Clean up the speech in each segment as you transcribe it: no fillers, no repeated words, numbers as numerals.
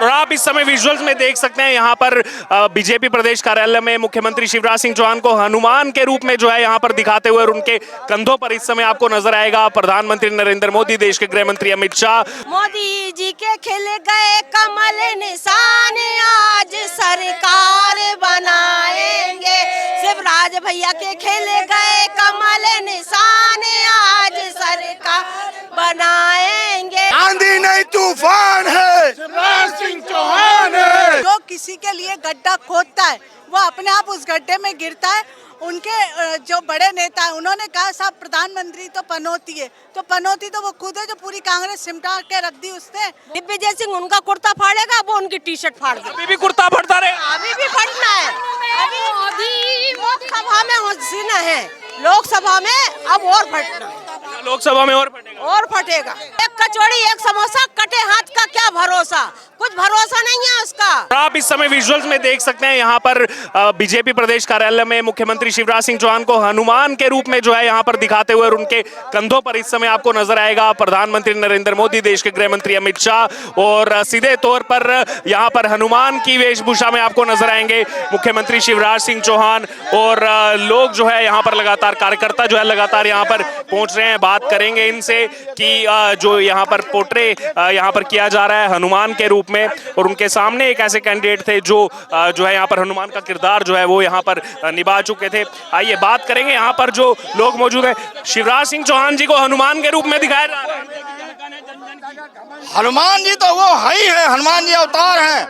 और आप इस समय विजुअल्स में देख सकते हैं यहाँ पर बीजेपी प्रदेश कार्यालय में मुख्यमंत्री शिवराज सिंह चौहान को हनुमान के रूप में जो है यहाँ पर दिखाते हुए, और उनके कंधों पर इस समय आपको नजर आएगा प्रधानमंत्री नरेंद्र मोदी, देश के गृह मंत्री अमित शाह। मोदी जी के खिल गए कमल निशान, आज सरकार बनाएंगे। शिवराज भैया के खिल गए कमल निशान, आज सरकार बनाएंगे। आंधी नहीं तूफान है, शिवराज सिंह चौहान है। जो किसी के लिए गड्ढा खोदता है वो अपने आप उस गड्ढे में गिरता है। उनके जो बड़े नेता है उन्होंने कहा साहब प्रधानमंत्री तो पनौती है, तो पनौती तो वो खुद है जो पूरी कांग्रेस सिमटा के रख दी उसने। दिग्विजय सिंह उनका कुर्ता फाड़ेगा, वो उनकी टी शर्ट फाड़ देगा। अभी भी कुर्ता फटता रहे, अभी भी फटना है। अभी लोकसभा में हुस्न है, लोकसभा में अब और फटना है। लोकसभा में और फटेगा। एक कचौड़ी एक समोसा, कटे हाथ का क्या भरोसा, कुछ भरोसा नहीं है उसका। आप इस समय विजुअल्स में देख सकते हैं यहाँ पर बीजेपी प्रदेश कार्यालय में मुख्यमंत्री शिवराज सिंह चौहान को हनुमान के रूप में जो है यहाँ पर दिखाते हुए, और उनके कंधों पर इस समय आपको नजर आएगा प्रधानमंत्री नरेंद्र मोदी, देश के गृह मंत्री अमित शाह, और सीधे तौर पर यहाँ पर हनुमान की वेशभूषा में आपको नजर आएंगे मुख्यमंत्री शिवराज सिंह चौहान। और लोग जो है यहाँ पर लगातार, कार्यकर्ता जो है लगातार यहाँ पर पहुंच रहे हैं। बात करेंगे इनसे कि जो यहाँ पर पोर्ट्रे यहाँ पर किया जा रहा है हनुमान के रूप में, और उनके सामने एक ऐसे कैंडिडेट थे जो है यहाँ पर हनुमान का किरदार जो है वो यहाँ पर निभा चुके थे। आइए बात करेंगे यहाँ पर जो लोग मौजूद हैं। शिवराज सिंह चौहान जी को हनुमान के रूप में दिखाया जा रहा है। हनुमान जी तो वो है ही है, हनुमान जी अवतार हैं,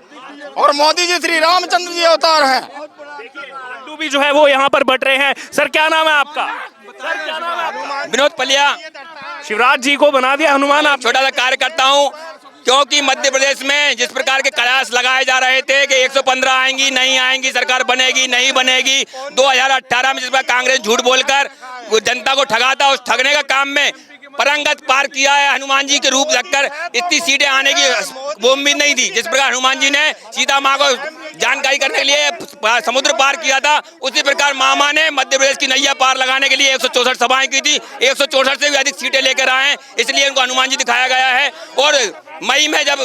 और मोदी जी श्री रामचंद्र जी अवतार हैं। लड्डू भी जो है वो यहाँ पर बट रहे हैं। सर क्या नाम है आपका? सर क्या नाम है आपका? विनोद पलिया। शिवराज जी को बना दिया हनुमान। आप छोटा सा कार्यकर्ता हूँ, क्योंकि मध्य प्रदेश में जिस प्रकार के कयास लगाए जा रहे थे कि 115 आएंगी, नहीं आएंगी, सरकार बनेगी, नहीं बनेगी, 2018 में जिस पर कांग्रेस झूठ बोलकर जनता को ठगा था, उस ठगने का काम में परंगत पार किया है। हनुमान जी के रूप रखकर इतनी सीटें आने की वो उम्मीद नहीं थी। जिस प्रकार हनुमान जी ने सीता माँ को जानकारी करने के लिए समुद्र पार किया था, उसी प्रकार मामा ने मध्य प्रदेश की नैया पार लगाने के लिए 164 सभाएं की थी। 164 से भी अधिक सीटें लेकर आए हैं, इसलिए उनको हनुमान जी दिखाया गया है। और मई में जब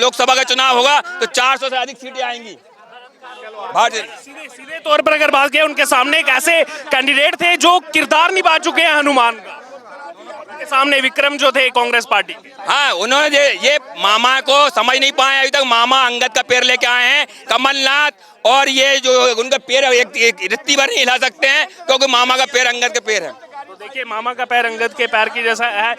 लोकसभा का चुनाव होगा तो 400 से अधिक सीटें आएंगी। सीधे तौर पर अगर बात करें, उनके सामने एक ऐसे कैंडिडेट थे जो किरदार निभा चुके हैं हनुमान का। उनके सामने विक्रम जो थे कांग्रेस पार्टी, हाँ, उन्होंने ये मामा को समझ नहीं पाए अभी तक। मामा अंगद का पैर लेके आए हैं, कमलनाथ, और ये जो उनका पैर एक रत्ती भर नहीं हिला सकते हैं, क्योंकि मामा का पैर अंगद का पैर है। तो देखिए मामा का पैर अंगद के पैर की जैसा है।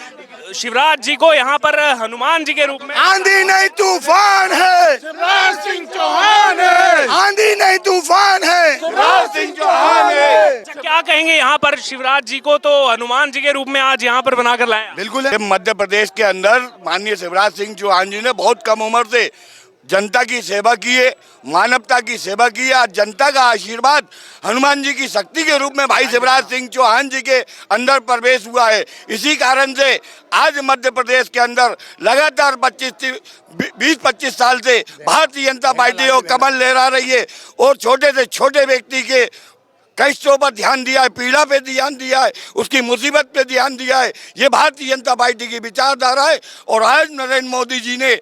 शिवराज जी को यहाँ पर हनुमान जी के रूप में। आंधी नहीं तूफान है, शिवराज सिंह चौहान है। आंधी नहीं तूफान है, शिवराज सिंह चौहान है। क्या कहेंगे यहाँ पर शिवराज जी को तो हनुमान जी के रूप में आज यहाँ पर बनाकर लाए? बिल्कुल है। मध्य प्रदेश के अंदर माननीय शिवराज सिंह चौहान जी ने बहुत कम उम्र से जनता की सेवा की है, मानवता की सेवा की है। आज जनता का आशीर्वाद हनुमान जी की शक्ति के रूप में भाई शिवराज सिंह चौहान जी के अंदर प्रवेश हुआ है। इसी कारण से आज मध्य प्रदेश के अंदर लगातार 20-25 साल से भारतीय जनता पार्टी और कमल लहरा रही है, और छोटे से छोटे व्यक्ति के कष्टों पर ध्यान दिया है, पीड़ा पे ध्यान दिया है, उसकी मुसीबत पे ध्यान दिया है। ये भारतीय जनता पार्टी की विचारधारा है। और आज नरेंद्र मोदी जी ने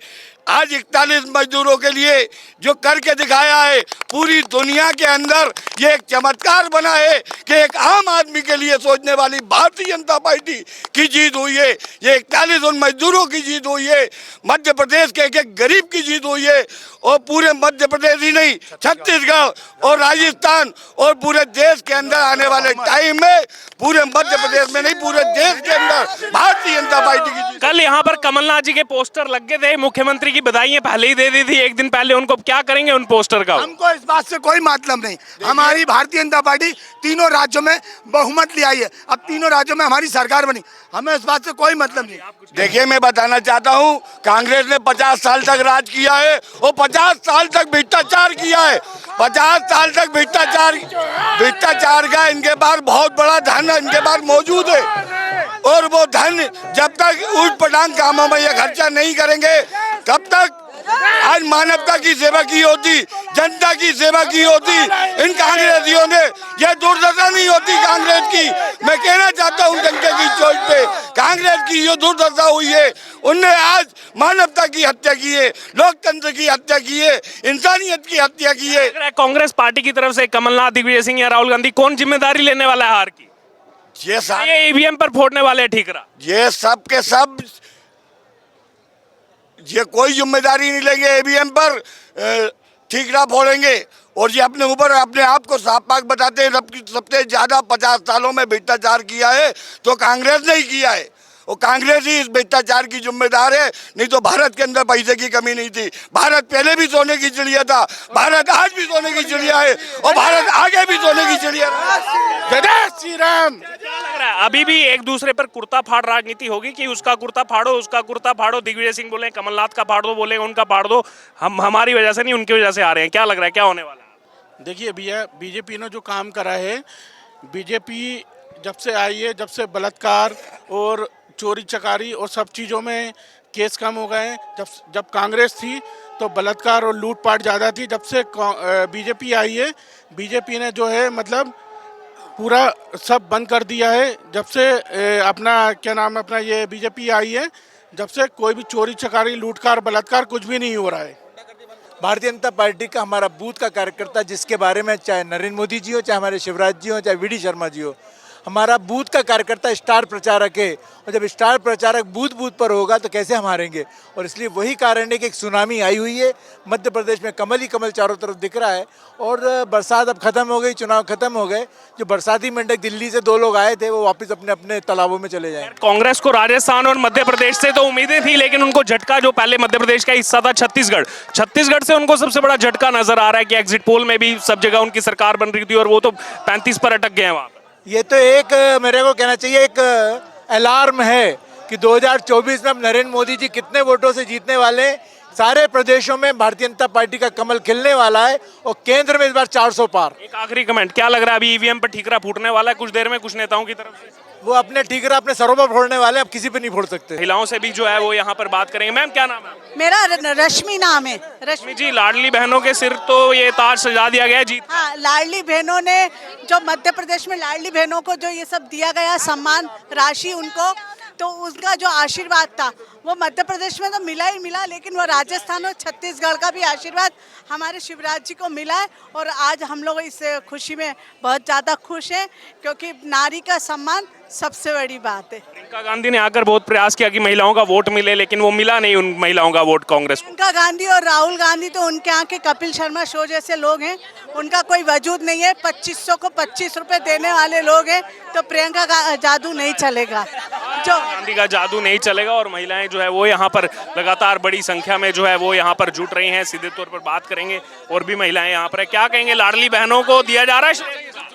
आज 41 मजदूरों के लिए जो करके दिखाया है, पूरी दुनिया के अंदर ये एक चमत्कार बना है कि एक आम आदमी के लिए सोचने वाली भारतीय जनता पार्टी की जीत हुई है। ये 41 उन मजदूरों की जीत हुई है, मध्य प्रदेश के एक गरीब की जीत हुई है। और पूरे मध्य प्रदेश ही नहीं, छत्तीसगढ़ और राजस्थान और पूरे देश के अंदर आने वाले टाइम में, पूरे मध्य प्रदेश में नहीं पूरे देश के अंदर भारतीय जनता पार्टी की जीत। कल यहाँ पर कमलनाथ जी के पोस्टर लग गए थे, मुख्यमंत्री की बधाइयां पहले ही दे दी थी एक दिन पहले। उनको क्या करेंगे उन पोस्टर का? हमको इस बात से कोई मतलब नहीं। हमारी भारतीय जनता पार्टी तीनों राज्यों में बहुमत ले आई है, अब तीनों राज्यों में हमारी सरकार बनी, हमें इस बात से कोई मतलब नहीं। देखिए मैं बताना चाहता हूँ, कांग्रेस ने 50 साल तक राज किया है और 50 साल तक भ्रष्टाचार किया है। 50 साल तक भ्रष्टाचार का इनके पास बहुत बड़ा धन इनके पास मौजूद है, और वो धन जब तक ऊट पटांग कामों में ये खर्चा नहीं करेंगे, कब तक आज आज मानवता की सेवा की होती, जनता की सेवा की होती, इन कांग्रेसियों ने यह दुर्दशा नहीं होती कांग्रेस की। मैं कहना चाहता हूँ जनता की चोट पे कांग्रेस की जो दुर्दशा हुई है, उनने आज मानवता की हत्या की है, लोकतंत्र की हत्या की है, इंसानियत की हत्या की है। कांग्रेस पार्टी की तरफ से कमलनाथ, दिग्विजय सिंह या राहुल गांधी कौन जिम्मेदारी लेने वाला है हार की? ये ईवीएम पर फोड़ने वाले हैं ठीकरा। ये सब के सब ये कोई जिम्मेदारी नहीं लेंगे, ईवीएम पर ठीकरा फोड़ेंगे और ये अपने ऊपर अपने आप को साफ पाक बताते हैं। सबसे ज्यादा 50 सालों में भ्रष्टाचार किया है तो कांग्रेस ने ही किया है, और कांग्रेस ही इस भ्रष्टाचार की जिम्मेदार है। नहीं तो भारत के अंदर पैसे की कमी नहीं थी। भारत पहले भी सोने की चिड़िया था, भारत आज भी सोने की चिड़िया है और भारत आगे भी सोने की चिड़िया है। जय श्री राम। क्या लग रहा है अभी भी एक दूसरे पर कुर्ता फाड़ राजनीति होगी कि उसका कुर्ता फाड़ो, उसका कुर्ता फाड़ो? दिग्विजय सिंह बोले कमलनाथ का फाड़ दो, बोले उनका फाड़ दो, हम हमारी वजह से नहीं उनकी वजह से आ रहे हैं। क्या लग रहा है क्या होने वाला है? देखिए भैया, बीजेपी ने जो काम करा है, बीजेपी जब से आई है, जब से बलात्कार और चोरी चकारी और सब चीज़ों में केस कम हो गए हैं। जब कांग्रेस थी तो बलात्कार और लूटपाट ज़्यादा थी। जब से बीजेपी आई है, बीजेपी ने जो है मतलब पूरा सब बंद कर दिया है। जब से अपना क्या नाम है अपना ये बीजेपी आई है, जब से कोई भी चोरी चकारी लूटकार बलात्कार कुछ भी नहीं हो रहा है। भारतीय जनता पार्टी का हमारा बूथ का कार्यकर्ता, जिसके बारे में चाहे नरेंद्र मोदी जी हो, चाहे हमारे शिवराज जी हो, चाहे वीडी शर्मा जी हो, हमारा बूथ का कार्यकर्ता स्टार प्रचारक है। और जब स्टार प्रचारक बूथ बूथ पर होगा तो कैसे हम हारेंगे? और इसलिए वही कारण है कि एक सुनामी आई हुई है मध्य प्रदेश में, कमल ही कमल चारों तरफ दिख रहा है। और बरसात अब खत्म हो गई, चुनाव खत्म हो गए। जो बरसाती मेंढक दिल्ली से 2 लोग आए थे वो वापस अपने अपने तालाबों में चले जाएंगे। कांग्रेस को राजस्थान और मध्य प्रदेश से तो उम्मीदें थी, लेकिन उनको झटका जो पहले मध्य प्रदेश का हिस्सा था छत्तीसगढ़ से उनको सबसे बड़ा झटका नजर आ रहा है कि एग्जिट पोल में भी सब जगह उनकी सरकार बन रही थी और वो तो 35 पर अटक गए हैं वहां। ये तो एक मेरे को कहना चाहिए एक अलार्म है कि 2024 में अब नरेंद्र मोदी जी कितने वोटों से जीतने वाले हैं। सारे प्रदेशों में भारतीय जनता पार्टी का कमल खिलने वाला है और केंद्र में इस बार 400 पार। एक आखिरी कमेंट, क्या लग रहा है अभी ईवीएम पर ठीकरा फूटने वाला है कुछ देर में कुछ नेताओं की तरफ से? वो अपने ठीकरा अपने सरों पर फोड़ने वाले, अब किसी पे नहीं फोड़ सकते। महिलाओं से भी जो है वो यहाँ पर बात करेंगे। मैम क्या नाम है? मेरा रश्मि नाम है। रश्मि जी, लाडली बहनों के सिर तो ये ताज सजा दिया गया जी। हाँ, लाडली बहनों ने जो मध्य प्रदेश में लाडली बहनों को जो ये सब दिया गया सम्मान राशि उनको, तो उसका जो आशीर्वाद था वो मध्य प्रदेश में तो मिला ही मिला, लेकिन वो राजस्थान और छत्तीसगढ़ का भी आशीर्वाद हमारे शिवराज जी को मिला है। और आज हम लोग इस खुशी में बहुत ज़्यादा खुश हैं, क्योंकि नारी का सम्मान सबसे बड़ी बात है। प्रियंका गांधी ने आकर बहुत प्रयास किया कि महिलाओं का वोट मिले, लेकिन वो मिला नहीं उन महिलाओं का वोट कांग्रेस को। प्रियंका गांधी और राहुल गांधी तो उनके यहाँ के कपिल शर्मा शो जैसे लोग हैं, उनका कोई वजूद नहीं है। 2500 को 25 रुपए देने वाले लोग हैं, तो प्रियंका का जादू नहीं चलेगा। जो गांधी का जादू नहीं चलेगा। और महिलाएं जो है वो यहाँ पर लगातार बड़ी संख्या में जो है वो यहाँ पर जुट रही हैं। सीधे तौर पर बात करेंगे और भी महिलाएं यहाँ पर है। क्या कहेंगे, लाडली बहनों को दिया जा रहा है?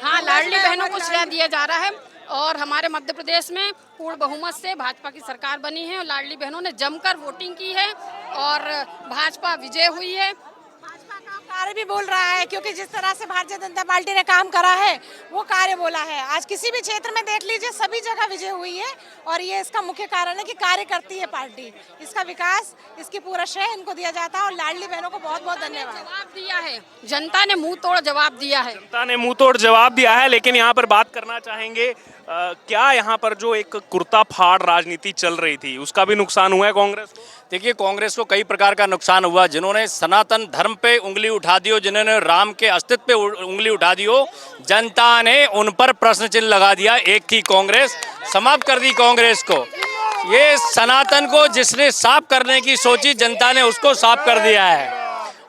हाँ, लाडली बहनों को श्रेय दिया जा रहा है और हमारे मध्य प्रदेश में पूर्ण बहुमत से भाजपा की सरकार बनी है और लाडली बहनों ने जमकर वोटिंग की है और भाजपा विजय हुई है। भाजपा का कार्य भी बोल रहा है, क्योंकि जिस तरह से भारतीय जनता पार्टी ने काम करा है वो कार्य बोला है। आज किसी भी क्षेत्र में देख लीजिए, सभी जगह विजय हुई है और ये इसका मुख्य कारण है कि कार्य करती है पार्टी। इसका विकास, इसकी पूरा श्रेय इनको दिया जाता है और लाडली बहनों को बहुत बहुत धन्यवाद। जवाब दिया है, जनता ने मुंह तोड़ जवाब दिया है। जनता ने मुंह तोड़ जवाब दिया है। लेकिन यहाँ पर बात करना चाहेंगे, क्या यहाँ पर जो एक कुर्ता फाड़ राजनीति चल रही थी उसका भी नुकसान हुआ है कांग्रेस को? देखिए, कांग्रेस को कई प्रकार का नुकसान हुआ। जिन्होंने सनातन धर्म पे उंगली उठा दी हो, जिन्होंने राम के अस्तित्व पे उंगली उठा दी हो, जनता ने उन पर प्रश्न चिन्ह लगा दिया। एक थी कांग्रेस, समाप्त कर दी कांग्रेस को। ये सनातन को जिसने साफ करने की सोची, जनता ने उसको साफ कर दिया है।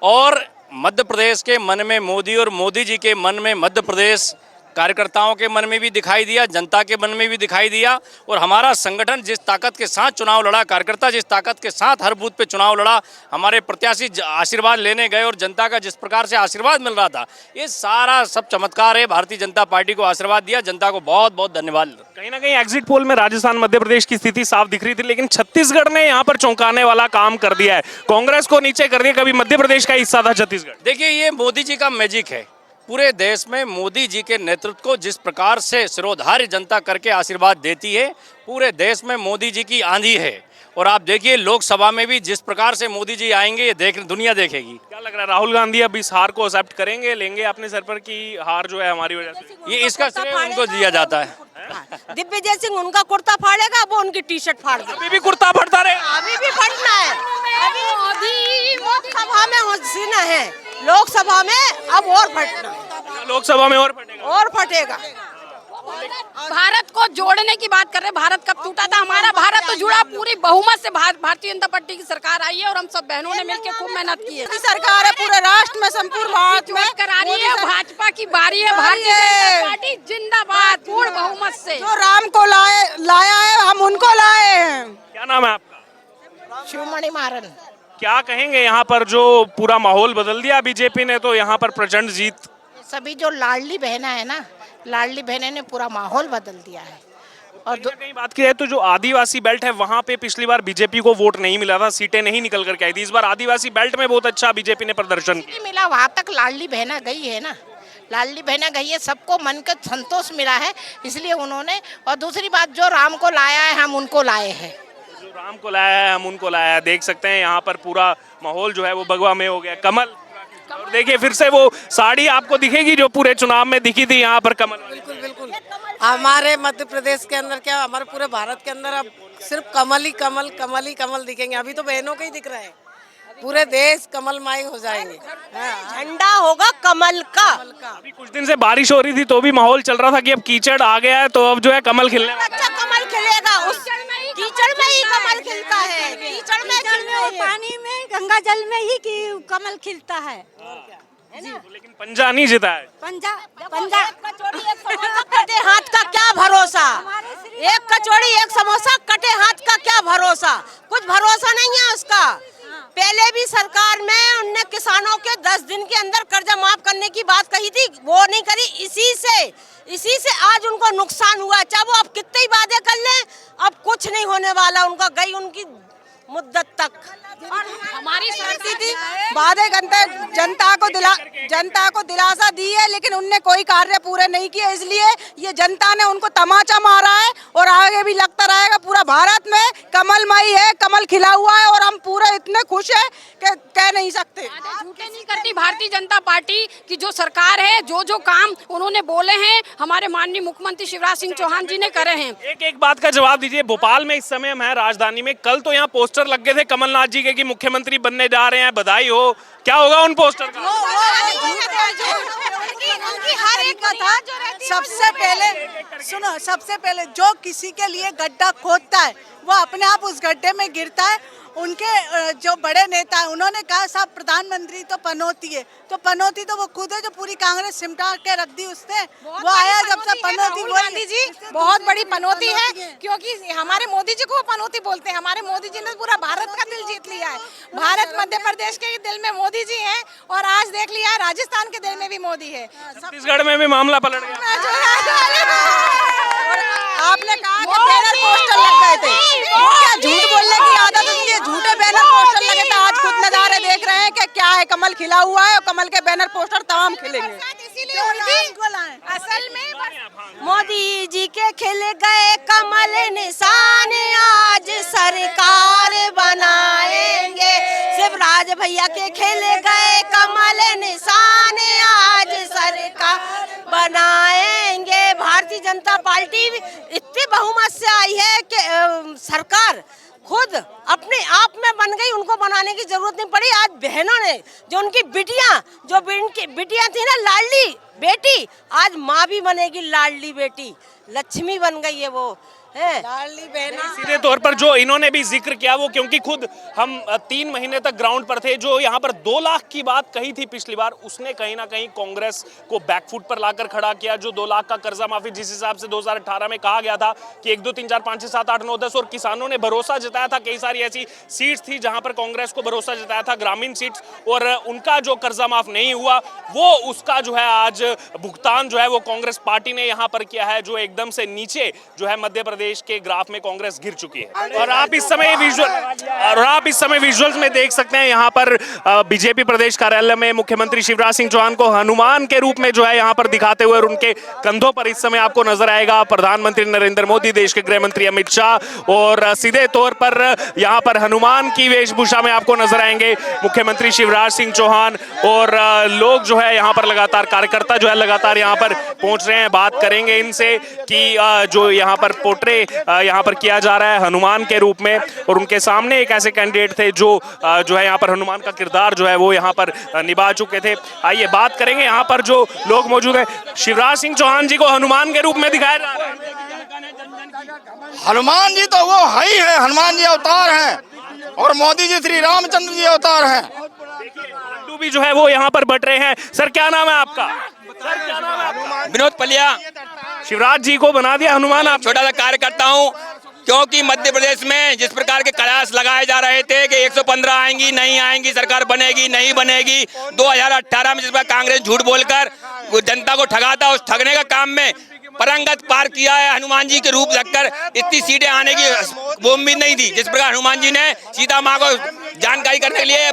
और मध्य प्रदेश के मन में मोदी और मोदी जी के मन में मध्य प्रदेश कार्यकर्ताओं के मन में भी दिखाई दिया, जनता के मन में भी दिखाई दिया। और हमारा संगठन जिस ताकत के साथ चुनाव लड़ा, कार्यकर्ता जिस ताकत के साथ हर बूथ पे चुनाव लड़ा, हमारे प्रत्याशी आशीर्वाद लेने गए और जनता का जिस प्रकार से आशीर्वाद मिल रहा था, ये सारा सब चमत्कार है। भारतीय जनता पार्टी को आशीर्वाद दिया, जनता को बहुत बहुत धन्यवाद। कहीं ना कहीं एग्जिट पोल में राजस्थान मध्य प्रदेश की स्थिति साफ दिख रही थी, लेकिन छत्तीसगढ़ ने यहाँ पर चौंकाने वाला काम कर दिया है, कांग्रेस को नीचे कर दिया। कभी मध्य प्रदेश का हिस्सा था छत्तीसगढ़। देखिए, ये मोदी जी का मैजिक है। पूरे देश में मोदी जी के नेतृत्व को जिस प्रकार से सिरोधार्य जनता करके आशीर्वाद देती है, पूरे देश में मोदी जी की आंधी है। और आप देखिए लोकसभा में भी जिस प्रकार से मोदी जी आएंगे ये दुनिया देखेगी। क्या लग रहा है राहुल गांधी अब इस हार को एक्सेप्ट करेंगे, लेंगे अपने सर पर की हार जो है हमारी वजह से? ये इसका श्रेय उनको दिया जाता है। दिग्विजय सिंह उनका कुर्ता फाड़ेगा, वो उनकी टी शर्ट फाड़ देगा। अभी भी कुर्ता फटता रहे। अभी भी फटना है। अभी लोकसभा में हसीना है, लोकसभा में अब और फटना है। लोकसभा में और फटेगा। और फटेगा। भारत को जोड़ने की बात कर रहे हैं। भारत कब टूटा था? हमारा भारत तो जुड़ा पूरी बहुमत से। भारतीय जनता पार्टी की सरकार आई है और हम सब बहनों ने मिलकर खूब मेहनत की है। सरकार है पूरे राष्ट्र में, संपूर्ण भारत में करा रही है। भाजपा की बारी है। भारतीय जनता पार्टी जिंदाबाद पूर्ण बहुमत से। जो राम को लाया है हम उनको लाए हैं। क्या नाम है आपका? शिवमणि मारन। क्या कहेंगे यहाँ पर जो पूरा माहौल बदल दिया बीजेपी ने, तो यहाँ पर प्रचंड जीत? सभी जो लाडली बहना है ना, लाडली बहने ने पूरा माहौल बदल दिया है। और कहीं बात की जाए तो जो आदिवासी बेल्ट है वहाँ पे पिछली बार बीजेपी को वोट नहीं मिला था, सीटें नहीं निकल करके आई थी। इस बार आदिवासी बेल्ट में बहुत अच्छा बीजेपी ने प्रदर्शन किया। मिला वहाँ तक लाडली बहना गई है ना, लाडली बहना गई है, सबको मन का संतोष मिला है, इसलिए उन्होंने। और दूसरी बात, जो राम को लाया है हम उनको लाए हैं। जो राम को लाया है हम उनको लाया है। देख सकते हैं यहाँ पर पूरा माहौल जो है वो भगवा में हो गया। कमल, और देखिए फिर से वो साड़ी आपको दिखेगी जो पूरे चुनाव में दिखी थी यहाँ पर कमल। बिल्कुल बिल्कुल। हमारे मध्य प्रदेश के अंदर क्या, हमारे पूरे भारत के अंदर अब सिर्फ कमल ही कमल दिखेंगे। अभी तो बहनों के ही दिख रहे हैं, पूरे देश कमलमय हो जाएंगे। झंडा होगा कमल का। अभी कुछ दिन से बारिश हो रही थी तो भी माहौल चल रहा था कि अब कीचड़ आ गया है तो अब जो है कमल खिलने वाला है। अच्छा कमल खिलेगा, उस कीचड़ में ही कमल खिलता है। कीचड़ में पानी में, गंगा जल में ही कमल खिलता है। लेकिन पंजा नहीं जीता है। पंजा कटे हाथ का क्या भरोसा, एक कचौड़ी एक समोसा, कटे हाथ का क्या भरोसा, कुछ भरोसा नहीं है उसका। पहले भी सरकार में उनने किसानों के 10 दिन के अंदर कर्जा माफ करने की बात कही थी, वो नहीं करी। इसी से आज उनको नुकसान हुआ। चाहे वो अब कितने ही वादे कर लें, अब कुछ नहीं होने वाला उनका। गई उनकी मुद्दत तक। और हमारी सरकार थी वादे जनता को दिलासा दी है, लेकिन उनने कोई कार्य पूरे नहीं किए। इसलिए ये जनता ने उनको तमाचा मारा है और आगे भी लगता रहेगा। पूरा भारत में कमलमयी है, कमल खिला हुआ है और हम पूरे इतने खुश हैं कि कह नहीं सकते। झूठे नहीं करती भारतीय जनता पार्टी की जो सरकार है। जो काम उन्होंने बोले हैं, हमारे माननीय मुख्यमंत्री शिवराज सिंह चौहान जी ने करे हैं। एक बात का जवाब दीजिए। भोपाल में इस समय हम हैं, राजधानी में। कल तो यहाँ पोस्टर लग गए थे कमलनाथ जी के कि मुख्यमंत्री बनने जा रहे हैं, बधाई हो। क्या होगा उन पोस्टर का? हर एक का था। सबसे पहले जो किसी के लिए गड्ढा खोदता है वो अपने आप उस गड्ढे में गिरता है। उनके जो बड़े नेता है उन्होंने कहा साहब प्रधानमंत्री तो पनौती है, तो पनौती तो वो खुद है जो पूरी कांग्रेस सिमटा के रख दी उसने। वो आया जब से पनौती। गांधी जी बहुत बड़ी पनौती है, क्योंकि हमारे मोदी जी को पनौती बोलते हैं। हमारे मोदी जी ने पूरा भारत का दिल जीत लिया है। भारत मध्य प्रदेश के दिल में मोदी जी हैं और आज देख लिया है राजस्थान के दिल में भी मोदी है। छत्तीसगढ़ में भी मामला पलट गया। आपने कहा कि बैनर पोस्टर लग गए थे, क्या झूठ बोलने की आदत होती है? झूठे बैनर पोस्टर लगे थे। आज खुद नजारे देख रहे हैं कि क्या है, कमल खिला हुआ है और कमल के बैनर पोस्टर तमाम खिलेंगे। असल में मोदी जी के खिल गए कमल निशान, आज सरकार बनाएंगे। शिवराज भैया के खिल गए कमल निशान, आज सरकार बनाएंगे। भारतीय जनता पार्टी इतनी बहुमत से आई है कि सरकार खुद अपने आप में बन गई, उनको बनाने की जरूरत नहीं पड़ी। आज बहनों ने जो उनकी बिटियां थी ना, लाडली बेटी, आज माँ भी बनेगी लाडली बेटी, लक्ष्मी बन गई है वो है लाडली बहना। सीधे तौर पर जो इन्होंने भी जिक्र किया वो, क्योंकि खुद हम 3 महीने तक ग्राउंड पर थे, जो यहाँ पर 2 लाख की बात कही थी पिछली बार, उसने कहीं ना कहीं कांग्रेस को बैकफुट पर लाकर खड़ा किया। जो 2 लाख का कर्जा माफी जिस हिसाब से 2018 में कहा गया था कि 1 2 3 4 5 6 7 8 9 10 और किसानों ने भरोसा जताया था। कई सारी ऐसी सीट्स थी जहां पर कांग्रेस को भरोसा जताया था, ग्रामीण सीट्स, और उनका जो कर्जा माफ नहीं हुआ वो उसका जो है आज भुगतान जो है वो कांग्रेस पार्टी ने यहाँ पर किया है, जो एकदम से नीचे जो है मध्य प्रदेश प्रदेश के ग्राफ में कांग्रेस गिर चुकी है। और आप इस समय विजुअल्स में देख सकते हैं यहाँ पर बीजेपी प्रदेश कार्यालय में मुख्यमंत्री शिवराज सिंह चौहान को हनुमान के रूप में जो है यहाँ पर दिखाते हुए, और उनके कंधों पर इस समय आपको नजर आएगा प्रधानमंत्री नरेंद्र मोदी, देश के गृह मंत्री अमित शाह, और सीधे तौर पर यहाँ पर हनुमान की वेशभूषा में आपको नजर आएंगे मुख्यमंत्री शिवराज सिंह चौहान। और लोग जो है यहाँ पर लगातार, कार्यकर्ता जो है लगातार यहाँ पर पहुंच रहे हैं। बात करेंगे इनसे कि जो यहाँ पर पोर्ट्रे यहाँ पर किया जा रहा है हनुमान के रूप में, और उनके सामने एक ऐसे कैंडिडेट थे जो है यहाँ पर हनुमान का किरदार जो है वो यहाँ पर निभा चुके थे। आइए बात करेंगे यहाँ पर जो लोग मौजूद हैं। शिवराज सिंह चौहान जी को हनुमान के रूप में दिखाया जा रहा है। हनुमान जी तो वो है ही है, हनुमान जी अवतार हैं, और मोदी जी श्री रामचंद्र जी अवतार हैं। लड्डू भी जो है वो यहाँ पर बट रहे हैं। सर क्या नाम है आपका? सर क्या नाम है आपका? विनोद पलिया। शिवराज जी को बना दिया हनुमान आप? छोटा सा कार्यकर्ता हूँ, क्योंकि मध्य प्रदेश में जिस प्रकार के कयास लगाए जा रहे थे कि 115 आएंगी, नहीं आएंगी, सरकार बनेगी, नहीं बनेगी, 2018 में जिस पर कांग्रेस झूठ बोलकर जनता को ठगा था, उस ठगने का काम में परंगत पार किया है। हनुमान जी के रूप रखकर इतनी सीटें आने की वो उम्मीद नहीं थी। जिस प्रकार हनुमान जी ने सीता माँ को जानकारी करने के लिए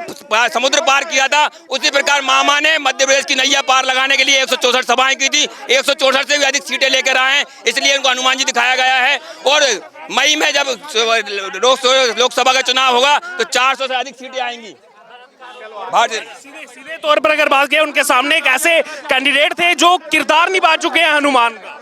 समुद्र पार किया था, उसी प्रकार मामा ने मध्य प्रदेश की नैया पार लगाने के लिए 164 सभाएं की थी। 164 से भी अधिक सीटें लेकर आए हैं, इसलिए उनको हनुमान जी दिखाया गया है। और मई में जब लोकसभा का चुनाव होगा तो 400 से अधिक सीटें आएंगी। सीधे तौर पर अगर बात करें, उनके सामने एक ऐसे कैंडिडेट थे जो किरदार निभा चुके हैं हनुमान का।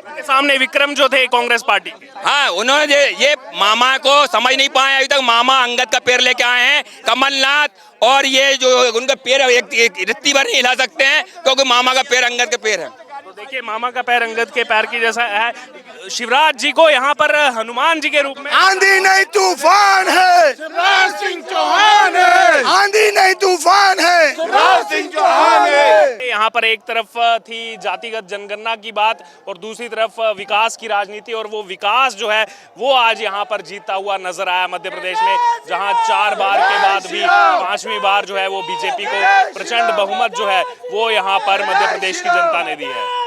उनके सामने विक्रम जो थे कांग्रेस पार्टी के, हाँ, उन्होंने ये मामा को समझ नहीं पाए अभी तक। मामा अंगद का पैर लेके आए हैं, कमलनाथ, और ये जो उनका पैर एक रत्ती भर नहीं हिला सकते हैं, क्योंकि मामा का पैर अंगद का पैर है। तो देखिए मामा का पैर अंगद के पैर की जैसा है। शिवराज जी को यहाँ पर हनुमान जी के रूप में, आंधी नहीं तूफान है शिवराज सिंह चौहान है, आंधी नहीं तूफान है शिवराज सिंह चौहान है। यहाँ पर एक तरफ थी जातिगत जनगणना की बात और दूसरी तरफ विकास की राजनीति, और वो विकास जो है वो आज यहाँ पर जीतता हुआ नजर आया मध्य प्रदेश में, जहाँ 4 बार के बाद भी 5वीं बार जो है वो बीजेपी को प्रचंड बहुमत जो है वो यहाँ पर मध्य प्रदेश की जनता ने दी है।